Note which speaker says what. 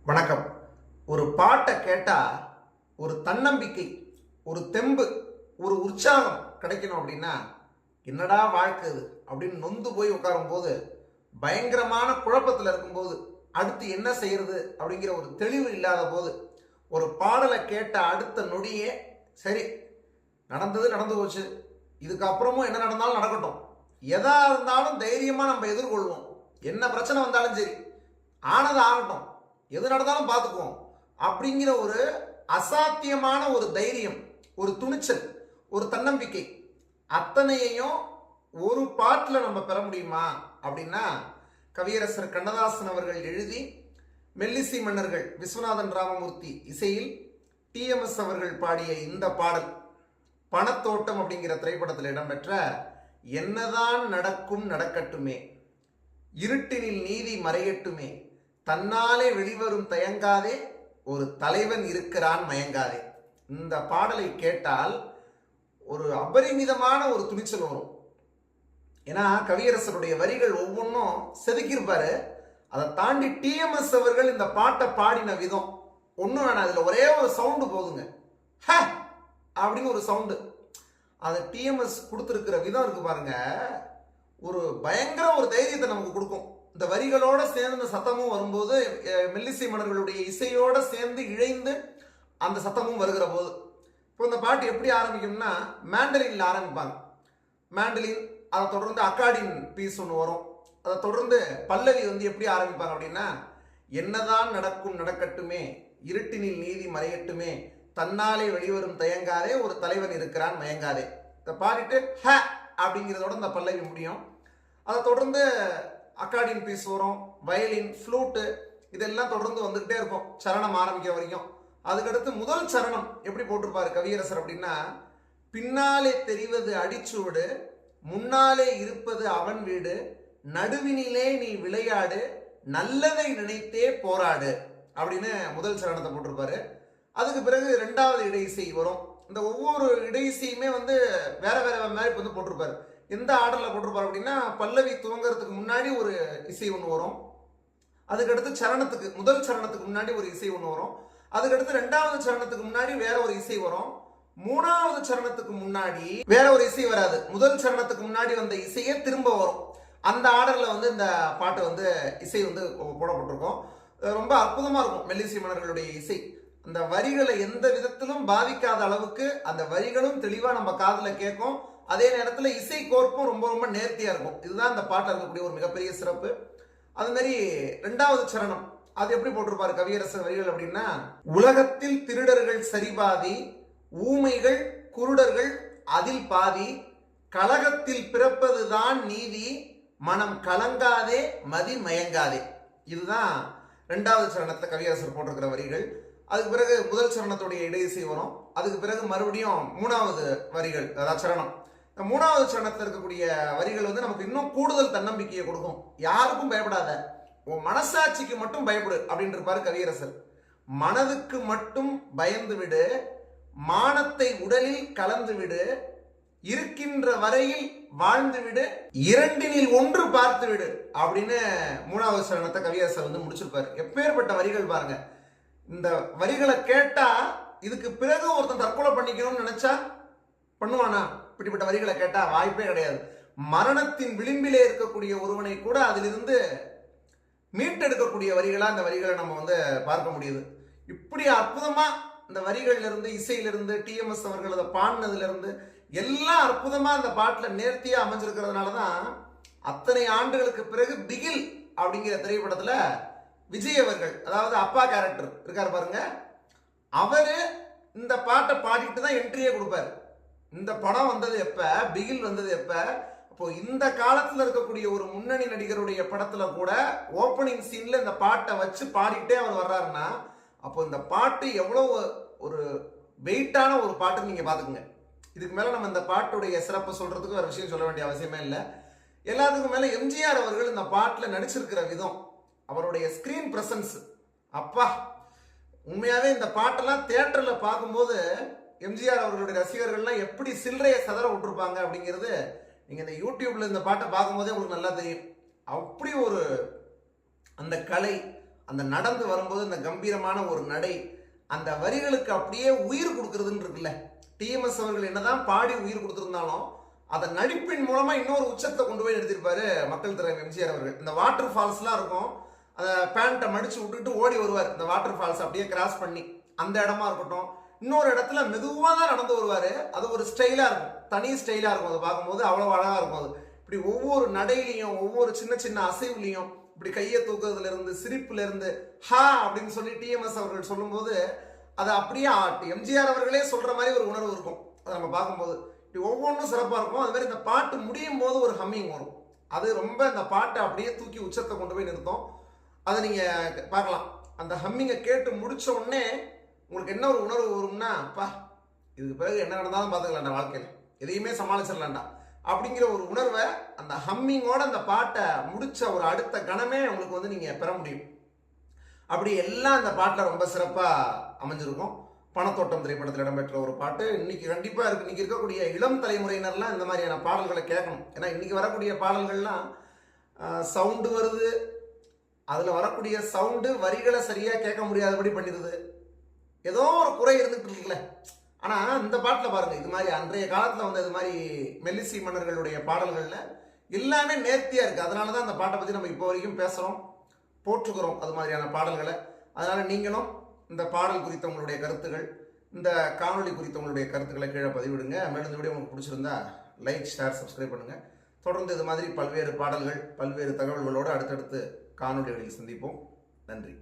Speaker 1: வணக்கம். ஒரு பாட்டை கேட்டால் ஒரு தன்னம்பிக்கை, ஒரு தெம்பு, ஒரு உற்சாகம் கிடைக்கணும் அப்படின்னா என்னடா வாழ்க்கை இது அப்படின்னு நொந்து போய் உட்காரும்போது, பயங்கரமான குழப்பத்தில் இருக்கும்போது, அடுத்து என்ன செய்யறது அப்படிங்கிற ஒரு தெளிவு இல்லாத போது, ஒரு பாடலை கேட்ட அடுத்த நொடியே சரி நடந்தது நடந்து போச்சு, இதுக்கப்புறமும் என்ன நடந்தாலும் நடக்கட்டும், எதா இருந்தாலும் தைரியமாக நம்ம எதிர்கொள்வோம், என்ன பிரச்சனை வந்தாலும் சரி ஆனது ஆகட்டும், எது நடந்தாலும் பார்த்துக்குவோம் அப்படிங்கிற ஒரு அசாத்தியமான ஒரு தைரியம், ஒரு துணிச்சல், ஒரு தன்னம்பிக்கை, அத்தனையையும் ஒரு பாட்டில் நம்ம பெற முடியுமா அப்படின்னா, கவியரசர் கண்ணதாசன் அவர்கள் எழுதி மெல்லிசை மன்னர்கள் விஸ்வநாதன் ராமமூர்த்தி இசையில் டிஎம்எஸ் அவர்கள் பாடிய இந்த பாடல் பணத்தோட்டம் அப்படிங்கிற திரைப்படத்தில் இடம்பெற்ற என்னதான் நடக்கும் நடக்கட்டுமே, இருட்டினில் நீதி மறையட்டுமே, தன்னாலே வெளிவரும் தயங்காதே, ஒரு தலைவன் இருக்கிறான் மயங்காதே. இந்த பாடலை கேட்டால் ஒரு அபரிமிதமான ஒரு துணிச்சல் வரும். ஏன்னா கவியரசருடைய வரிகள் ஒவ்வொன்றும் செதுக்கியிருப்பாரு. அதை தாண்டி டிஎம்எஸ் அவர்கள் இந்த பாட்டை பாடின விதம் ஒன்றும் வேணாம், அதில் ஒரே ஒரு சவுண்டு போதுங்க, ஹ அப்படின்னு ஒரு சவுண்டு. அதை டிஎம்எஸ் கொடுத்துருக்கிற விதம் இருக்கு பாருங்க, ஒரு பயங்கர ஒரு தைரியத்தை நமக்கு கொடுக்கும். இந்த வரிகளோட சேர்ந்து இந்த சத்தமும் வரும்போது, மெல்லிசை மன்னர்களுடைய இசையோட சேர்ந்து இழைந்து அந்த சத்தமும் வருகிற போது, இப்போ இந்த பாட்டு எப்படி ஆரம்பிக்கும்னா மேண்டலின்ல ஆரம்பிப்பாங்க. மேண்டலின், அதை தொடர்ந்து அக்கார்டின் பீஸ் ஒன்று வரும். அதை தொடர்ந்து பல்லவி எப்படி ஆரம்பிப்பாங்க அப்படின்னா, என்னதான் நடக்கும் நடக்கட்டுமே, இருட்டினில் நீதி மறையட்டுமே, தன்னாலே வெளிவரும் தயங்காதே, ஒரு தலைவன் இருக்கிறான் மயங்காதே. இதை பாடிட்டு ஹ அப்படிங்கிறதோட இந்த பல்லவி முடியும். அதை தொடர்ந்து அக்கார்டின் பீஸ் வரும், வயலின், ஃப்ளூட்டு, இதெல்லாம் தொடர்ந்து வந்துகிட்டே இருக்கும் சரணம் ஆரம்பிக்கிற வரைக்கும். அதுக்கடுத்து முதல் சரணம் எப்படி போட்டிருப்பாரு கவியரசர் அப்படின்னா, பின்னாலே தெரிவது அடிச்சுவடு, முன்னாலே இருப்பது அவன் வீடு, நடுவினிலே நீ விளையாடு, நல்லதை நினைத்தே போராடு அப்படின்னு முதல் சரணத்தை போட்டிருப்பாரு. அதுக்கு பிறகு ரெண்டாவது இடையிசை வரும். இந்த ஒவ்வொரு இடையிசையுமே வேற வேற மாதிரி போட்டிருப்பாரு. எந்த ஆர்டர்ல போட்டிருப்பாரு அப்படின்னா, பல்லவி துவங்கிறதுக்கு முன்னாடி ஒரு இசை ஒன்று வரும், அதுக்கடுத்து சரணத்துக்கு முதல் சரணத்துக்கு முன்னாடி ஒரு இசை ஒன்று வரும், அதுக்கடுத்து ரெண்டாவது சரணத்துக்கு முன்னாடி வேற ஒரு இசை வரும், மூணாவது சரணத்துக்கு முன்னாடி வேற ஒரு இசை வராது, முதல் சரணத்துக்கு முன்னாடி வந்த இசையே திரும்ப வரும். அந்த ஆர்டர்ல இந்த பாட்டு இசை போடப்பட்டிருக்கும். ரொம்ப அற்புதமா இருக்கும் மெல்லிசை மன்னர்களுடைய இசை. அந்த வரிகளை எந்த விதத்திலும் பாதிக்காத அளவுக்கு அந்த வரிகளும் தெளிவா நம்ம காதுல கேட்கும். அதே நேரத்தில் இசை கோர்ப்பும் ரொம்ப ரொம்ப நேர்த்தியா இருக்கும். இதுதான் இந்த பாட்டில் இருக்கக்கூடிய ஒரு மிகப்பெரிய சிறப்பு. அது மாதிரி ரெண்டாவது சரணம் அது எப்படி போட்டிருப்பாரு கவியரசர் வரிகள் அப்படின்னா, உலகத்தில் திருடர்கள் சரிபாதி, ஊமைகள் குருடர்கள் அதில் பாதி, கலகத்தில் பிறப்பதுதான் நீதி, மனம் கலங்காதே மதி மயங்காதே. இதுதான் ரெண்டாவது சரணத்தை கவியரசர் போட்டிருக்கிற வரிகள். அதுக்கு பிறகு முதல் சரணத்துடைய இடையிசை வரும். அதுக்கு பிறகு மறுபடியும் மூணாவது வரிகள், அதாவது சரணம். மூணாவது சரணத்தில் இருக்கக்கூடிய வரிகள் நமக்கு இன்னும் கூடுதல் தன்னம்பிக்கையை கொடுக்கும். யாருக்கும் பயப்படாத, உன் மனசாட்சிக்கு மட்டும் பயப்படு அப்படின்னு இருப்பாரு கவியரசர். மனதுக்கு மட்டும் பயந்து விடு, மானத்தை உடலில் கலந்து விடு, இருக்கின்ற வரையில் வாழ்ந்து விடு, இரண்டினில் ஒன்று பார்த்து விடு அப்படின்னு மூணாவது சரணத்தை கவியரசர் முடிச்சிருப்பாரு. எப்பேற்பட்ட வரிகள் பாருங்க. இந்த வரிகளை கேட்டா இதுக்கு பிறகு ஒருத்தன் தற்கொலை பண்ணிக்கணும்னு நினைச்சா பண்ணுவானா? இப்படிப்பட்ட வரிகளை கேட்டா வாய்ப்பே கிடையாது. மரணத்தின் விளிம்பிலே இருக்கக்கூடிய ஒருவனை கூட அதிலிருந்து மீட்டெடுக்கக்கூடிய வரிகளா இந்த வரிகளை நம்ம பார்க்க முடியுது. இப்படி அற்புதமா இந்த வரிகள்ல இருந்து, இசையிலிருந்து, டிஎம்எஸ் அவர்கள் அதை பாடினதுல இருந்து எல்லாம் அற்புதமா இந்த பாட்டுல நேர்த்தியா அமைஞ்சிருக்கிறதுனாலதான் அத்தனை ஆண்டுகளுக்கு பிறகு பிகில் அப்படிங்கிற திரைப்படத்துல விஜய் அவர்கள், அதாவது அப்பா கேரக்டர் இருக்காரு பாருங்க, அவரு இந்த பாட்டை பாடிட்டு தான் என்ட்ரியே கொடுப்பாரு. இந்த படம் வந்தது எப்ப, பிகில் வந்தது எப்ப, அப்போ இந்த காலத்துல இருக்கக்கூடிய ஒரு முன்னணி நடிகருடைய படத்துல கூட ஓப்பனிங் சீன்ல இந்த பாட்டை வச்சு பாடிட்டே அவர் வர்றாருன்னா, அப்போ இந்த பாட்டு எவ்வளவு ஒரு வெயிட்டான ஒரு பாட்டுன்னு நீங்க பாத்துக்கோங்க. இதுக்கு மேல நம்ம இந்த பாட்டுடைய சிறப்பை சொல்றதுக்கு ஒரு விஷயம் சொல்ல வேண்டிய அவசியமே இல்லை. எல்லாத்துக்கும் மேல எம்ஜிஆர் அவர்கள் இந்த பாட்டுல நடிச்சிருக்கிற விதம், அவருடைய ஸ்கிரீன் பிரசன்ஸ், அப்பா உண்மையாவே இந்த பாட்டெல்லாம் தியேட்டர்ல பார்க்கும்போது எம்ஜிஆர் அவர்களுடைய ரசிகர்கள்லாம் எப்படி சில்லறையை சதற விட்டுருப்பாங்க அப்படிங்கிறது நீங்க இந்த யூடியூப்ல இந்த பாட்டை பார்க்கும்போதே உங்களுக்கு நல்லா தெரியும். அப்படி ஒரு அந்த கலை, அந்த நடந்து வரும்போது அந்த கம்பீரமான ஒரு நடை, அந்த வரிகளுக்கு அப்படியே உயிர் கொடுக்கறதுன்னு இருக்குல்ல. டிஎம்எஸ் அவர்கள் என்னதான் பாடி உயிர் கொடுத்திருந்தாலும் அதை நடிப்பின் மூலமா இன்னொரு உச்சத்தை கொண்டு போய் நிறுத்திருப்பாரு மக்கள் தலைவர் எம்ஜிஆர் அவர்கள். இந்த வாட்டர் ஃபால்ஸ்லாம் இருக்கும், அந்த பேண்ட்டை மடிச்சு விட்டுட்டு ஓடி வருவார் இந்த வாட்டர் ஃபால்ஸ் அப்படியே கிராஸ் பண்ணி. அந்த இடமா இருக்கட்டும், இன்னொரு இடத்துல மெதுவாக தான் நடந்து வருவார். அது ஒரு ஸ்டைலாக இருக்கும், தனி ஸ்டைலாக இருக்கும். அதை பார்க்கும்போது அவ்வளோ அழகாக இருக்கும். அது இப்படி ஒவ்வொரு நடையிலையும் ஒவ்வொரு சின்ன சின்ன அசைவுலையும் இப்படி கையை தூக்குறதுல இருந்து சிரிப்புல இருந்து ஹா அப்படின்னு சொல்லி டிஎம்எஸ் அவர்கள் சொல்லும்போது அது அப்படியே எம்ஜிஆர் அவர்களே சொல்ற மாதிரி ஒரு உணர்வு இருக்கும். அதை நம்ம பார்க்கும்போது இப்படி ஒவ்வொன்றும் சிறப்பாக இருக்கும். அது மாதிரி இந்த பாட்டு முடியும் போது ஒரு ஹம்மிங் வரும். அது ரொம்ப இந்த பாட்டை அப்படியே தூக்கி உச்சத்தை கொண்டு போய் நிறுத்தும். அதை நீங்கள் பார்க்கலாம். அந்த ஹம்மிங்கை கேட்டு முடிச்ச உடனே உங்களுக்கு என்ன ஒரு உணர்வு வரும்னா, அப்பா இதுக்கு பிறகு என்ன நடந்தாலும் பார்த்துக்கலாம்டா, வாழ்க்கையில் எதையுமே சமாளிச்சிடலாம்டா அப்படிங்கிற ஒரு உணர்வை அந்த ஹம்மிங்கோட அந்த பாட்டை முடிச்ச ஒரு அடுத்த கணமே உங்களுக்கு வந்து நீங்கள் பெற முடியும். அப்படி எல்லாம் அந்த பாட்டில் ரொம்ப சிறப்பாக அமைஞ்சிருக்கும். பணத்தோட்டம் திரைப்படத்தில் இடம்பெற்ற ஒரு பாட்டு இன்னைக்கு கண்டிப்பாக இருக்கு. இன்னைக்கு இருக்கக்கூடிய இளம் தலைமுறையினர்லாம் இந்த மாதிரியான பாடல்களை கேட்கணும். ஏன்னா இன்னைக்கு வரக்கூடிய பாடல்கள்லாம் சவுண்டு வருது, அதில் வரக்கூடிய சவுண்டு வரிகளை சரியாக கேட்க முடியாதபடி பண்ணிடுது. ஏதோ ஒரு குறை இருந்துகிட்டு இருக்குல்ல. ஆனால் இந்த பாட்டில் பாருங்கள், இது மாதிரி அன்றைய காலத்தில் வந்து இது மாதிரி மெல்லிசை மன்னர்களுடைய பாடல்களில் எல்லாமே நேர்த்தியாக இருக்குது. அதனால தான் அந்த பாட்டை பற்றி நம்ம இப்போ வரைக்கும் பேசுகிறோம், போற்றுக்கிறோம் அது மாதிரியான பாடல்களை. அதனால் நீங்களும் இந்த பாடல் குறித்த உங்களுடைய கருத்துகள், இந்த காணொலி குறித்த உங்களுடைய கருத்துக்களை கீழே பதிவிடுங்க. மேலும் இந்த வீடியோ உங்களுக்கு பிடிச்சிருந்தா லைக், ஷேர், சப்ஸ்கிரைப் பண்ணுங்கள். தொடர்ந்து இது மாதிரி பல்வேறு பாடல்கள், பல்வேறு தகவல்களோடு அடுத்தடுத்து காணொலிகளில் சந்திப்போம். நன்றி.